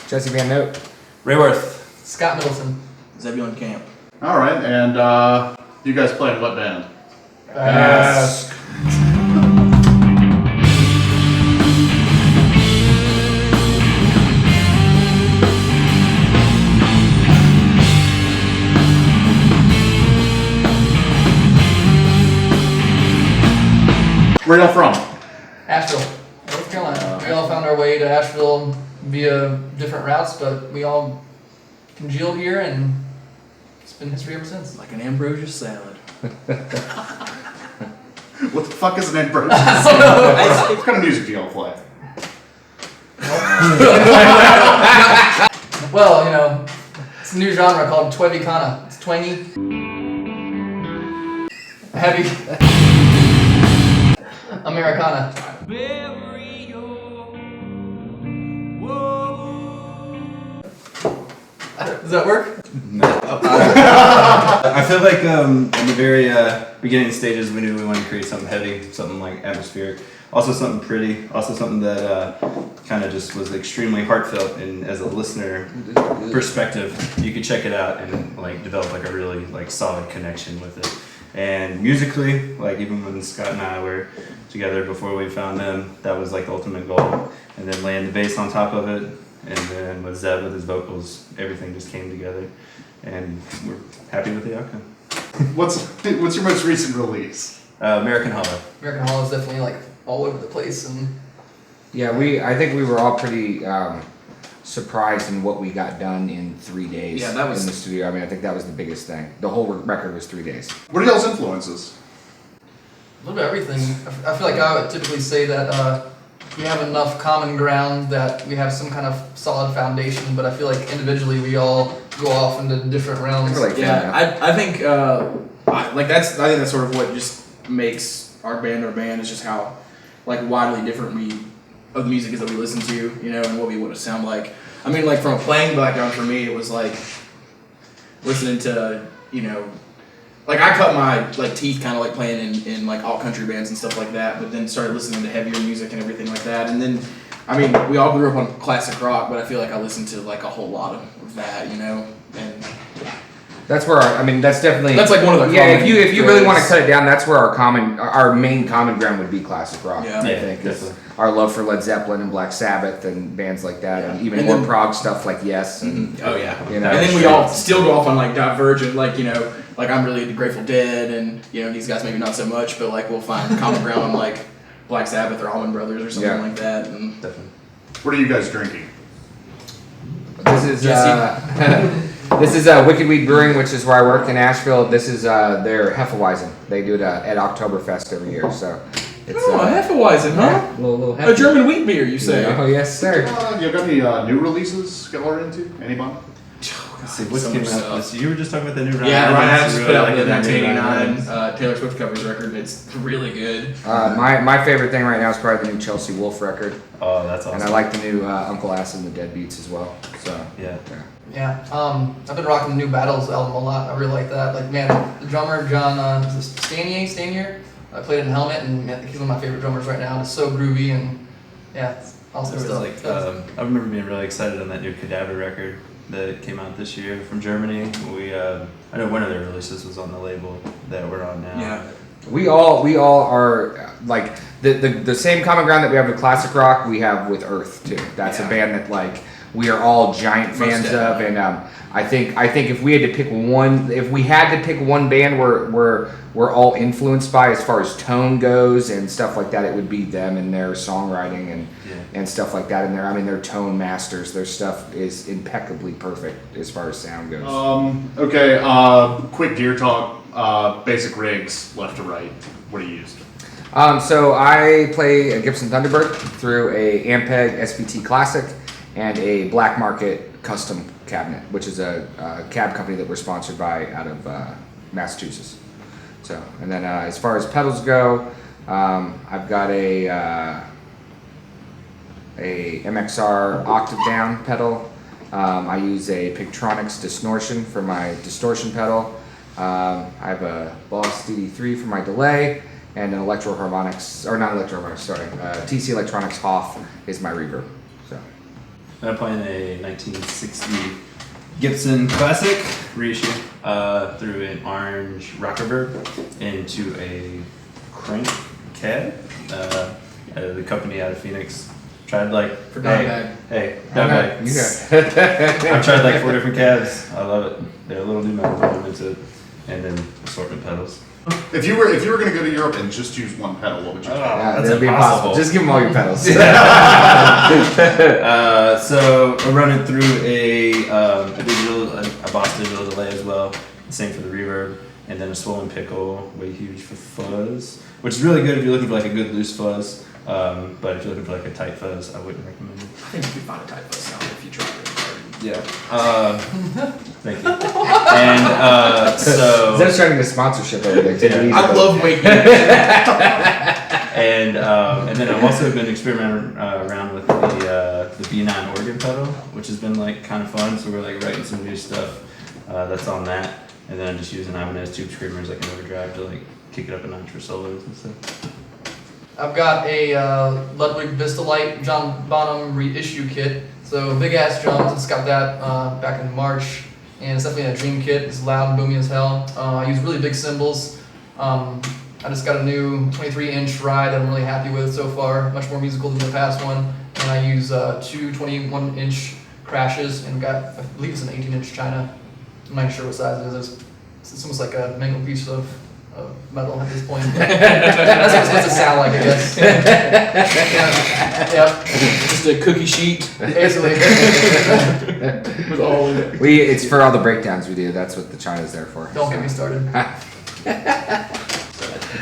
Jesse Van Note. Rayworth. Scott Middleton. Zebulon Camp. All right, and you guys play in what band? Bask. Where y'all from? Asheville, North Carolina. We all found our way to Asheville via different routes, but we all congealed here, and it's been history ever since. Like an ambrosia salad. What the fuck is an ambrosia salad? What kind of music do y'all play? Well, you know, it's a new genre called Twevicana. It's twangy, heavy, Americana. Does that work? I feel like in the very beginning stages we knew we wanted to create something heavy, something like atmospheric, also something pretty, also something that kind of just was extremely heartfelt, and as a listener perspective you could check it out and like develop like a really like solid connection with it. And musically, like even when Scott and I were together before we found them, that was like the ultimate goal. And then laying the bass on top of it, and then with Zeb with his vocals, everything just came together, and we're happy with the outcome. What's your most recent release? American Hollow. American Hollow is definitely like all over the place, and Yeah, I think we were all pretty surprised in what we got done in 3 days. Yeah, that was in the studio. I mean, I think that was the biggest thing. The whole record was 3 days. What are y'all's influences? a little bit of everything. I feel like I would typically say that we have enough common ground that we have some kind of solid foundation, but I feel like individually we all go off into different realms. Yeah, I think I think that's sort of what just makes our band is just how like widely different of the music is that we listen to, you know, and what we want to sound like. I mean, like from a playing background for me, it was like listening to, you know, like I cut my like teeth kind of like playing in like all country bands and stuff like that, but then started listening to heavier music and everything like that. And then, I mean, we all grew up on classic rock, but I feel like I listened to like a whole lot of that, you know, and That's where that's definitely. That's like one of the Yeah, common if you really want to threads. cut it down, that's where our main common ground would be classic rock. Yeah. I Yeah, think is definitely. our love for Led Zeppelin and Black Sabbath and bands like that, and even And more then- prog stuff like Yes. And, oh yeah, You know, and then we all still go off on like Divergent, like, you know, like I'm really into Grateful Dead, and you know these guys maybe not so much, but like we'll find common ground on like Black Sabbath or Allman Brothers or something Yeah. like that. And Definitely. What are you guys drinking? This is this is Wicked Weed Brewing, which is where I work in Asheville. This is their Hefeweizen. They do it at Oktoberfest every year, so it's Hefeweizen, huh? little A German wheat beer, you say? Oh yes, sir. You got any new releases y'all are into? Anybody? Let's see, what's So came much out stuff. this year? You were just talking about the new Ryan Yeah, Ryan Adams You just put really out like the that new Ryan 1989 Adams. Taylor Swift covers record, and it's really good. My favorite thing right now is probably the new Chelsea Wolf record, Oh, that's awesome. and I like the new Uncle Acid and the Deadbeats as well. So Yeah. Yeah, I've been rocking the new Battles album a lot. I really like that. Like, man, the drummer John Stanier, I played in Helmet, and man, he's one of my favorite drummers right now. It's so groovy, and yeah, it's awesome There was stuff. like, I remember being really excited on that new Cadaver record that came out this year from Germany. I know one of their releases was on the label that we're on now. Yeah. we all are like the same common ground that we have with classic rock. We have with Earth too. That's Yeah. a band that like we are all giant Most fans of, definitely. and I think if we had to pick one, if we had to pick one band we're all influenced by as far as tone goes and stuff like that, it would be them and their songwriting and stuff like that. And they're tone masters. Their stuff is impeccably perfect as far as sound goes. Okay, quick gear talk, basic rigs, left to right. What do you use? So I play a Gibson Thunderbird through a Ampeg SVT Classic and a Black Market Custom cabinet, which is a cab company that we're sponsored by out of Massachusetts. So, and then as far as pedals go, I've got a MXR octave down pedal. I use a Pigtronics Distortion for my distortion pedal. I have a Boss DD3 for my delay, and an TC Electronics Hoff is my reverb. So, And I'm playing a 1960 Gibson Classic reissue through an orange Rockerberg into a crank cab. The company out of Phoenix. Tried like For Dimebag. Hey, Dimebag. I've tried like 4 different cabs. I love it. They're a little new metal into it, and then assortment pedals. If you were going to go to Europe and just use one pedal, what would you? That'd be impossible. Just give them all your pedals. So I'm running through a Bask digital delay as well. Same for the reverb, and then a swollen pickle, way huge for fuzz, which is really good if you're looking for like a good loose fuzz. But if you're looking for like a tight fuzz, I wouldn't recommend it. I think you could find a tight fuzz sound if you try really hard. Yeah. Thank you. And so. Zed's trying to get sponsorship over there. Yeah. I love waking and then I've also been experimenting around with the B9 organ pedal, which has been like kind of fun. So we're like writing some new stuff that's on that, and then I'm just using Ibanez tube screamers like an overdrive to like kick it up a notch for solos and stuff. I've got a Ludwig Vistalite John Bonham reissue kit. So big ass drums. I just got that back in March, and it's definitely a dream kit. It's loud and boomy as hell. I use really big cymbals. I just got a new 23-inch ride that I'm really happy with so far. Much more musical than the past one. And I use 2 21-inch crashes, and I believe it's an 18-inch China. I'm not sure what size it is. It's almost like a mangled piece of metal at this point. That's what it's supposed to sound like, I guess. Yep. Just a cookie sheet. Basically. With all in it. It's for all the breakdowns we do. That's what the China's there for. Don't get me started.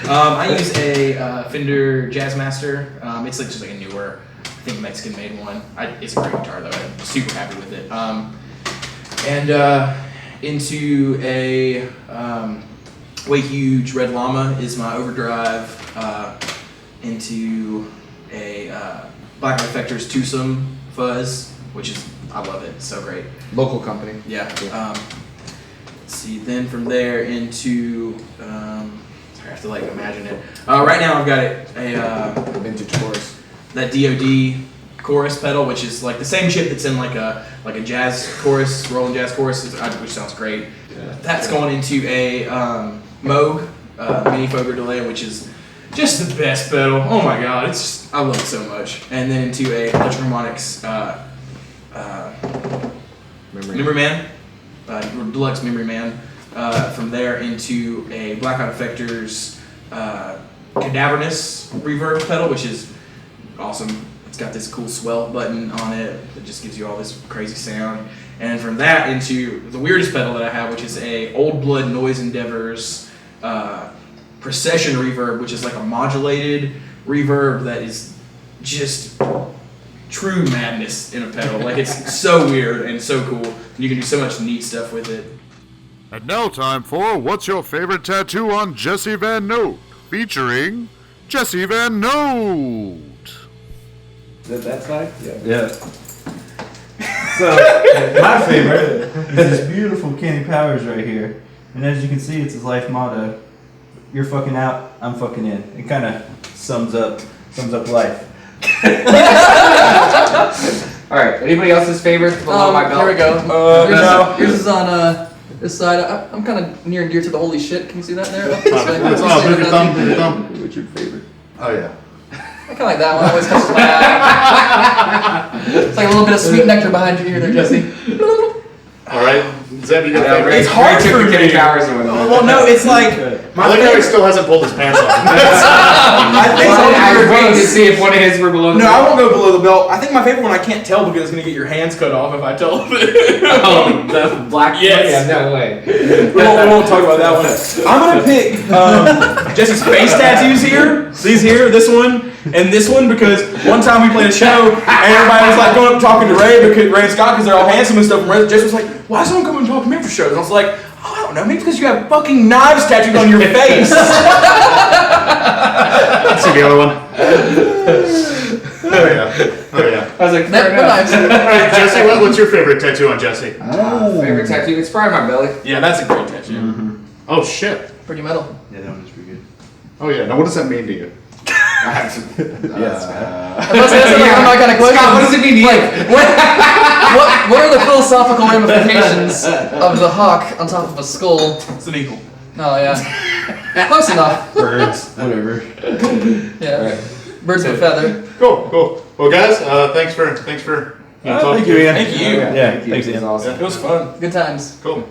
I use a Fender Jazzmaster. It's like just like a newer, I think Mexican made one. It's a great guitar though. I'm super happy with it. And into a way huge Red Llama is my overdrive. Into a Black Effectors Twosome fuzz, which is, I love it. It's so great. Local company. Yeah. Let's see. Then from there into sorry, I have to like imagine it. Right now I've got a Vintage chorus. that DoD chorus pedal, which is like the same chip that's in like a jazz chorus, Roland jazz chorus, which sounds great. Yeah. That's going into a Moog mini Foger delay, which is just the best pedal. Oh my god, it's just, I love it so much. And then into a Electroharmonics Memory Man, Deluxe Memory Man. From there into a Blackout Effectors Cadaverous reverb pedal, which is awesome. It's got this cool swell button on it that just gives you all this crazy sound. And from that into the weirdest pedal that I have, which is a Old Blood Noise Endeavors Procession reverb, which is like a modulated reverb that is just true madness in a pedal. Like, it's so weird and so cool. And you can do so much neat stuff with it. And now time for What's Your Favorite Tattoo on Jesse Van Note, featuring Jesse Van Note. Is that side? Yeah. So, my favorite is this beautiful Kenny Powers right here. And as you can see, it's his life motto. You're fucking out, I'm fucking in. It kind of sums up life. All right. Anybody else's favorite below my belt? Here we go. No. Yours is on this side. I'm kind of near and dear to the holy shit. Can you see that there? Move your thumb, move your thumb. What's your favorite? Oh yeah. I kind of like that one. Always comes to my eye. It's like a little bit of sweet nectar behind your ear there, Jesse. All right. Zeb, you got a favorite? It's hard for me. Kenny Powers and Well, no, it's like I like how he still hasn't pulled his pants off. I was waiting to see if one of his were below the No, I belt. won't go below the belt. I think my favorite one I can't tell because it's gonna get your hands cut off if I tell it. Oh, the black. Yes. Yeah, no way. We won't talk about that one. I'm gonna pick Jesse's face tattoos here. These here, this one, and this one because one time we played a show and everybody was like going up and talking to Ray and Scott because they're all handsome and stuff. And Jesse was like, "Why is someone coming and talking to me for shows?" And I was like, "Oh, I don't know. Maybe because you have fucking knives tattooed on your face." Let's see the other one. Oh yeah. I was like, fair But enough. All right, Jesse, what's your favorite tattoo on Jesse? Favorite tattoo? It's probably my belly. Yeah, that's a great tattoo. Oh shit. Pretty metal. Yeah, that one is pretty good. Oh yeah. Now what does that mean to you? Yes. That's like one of my kind of questions. Scott, what does it mean? Like, what are the philosophical ramifications of the hawk on top of a skull? It's an eagle. Oh yeah, close enough. Birds, whatever. Yeah, birds of a feather. Cool. Well, guys, thanks for Thank you, Ian. Thank you. Yeah, thanks, Ian. Awesome. It was fun. Good times. Cool.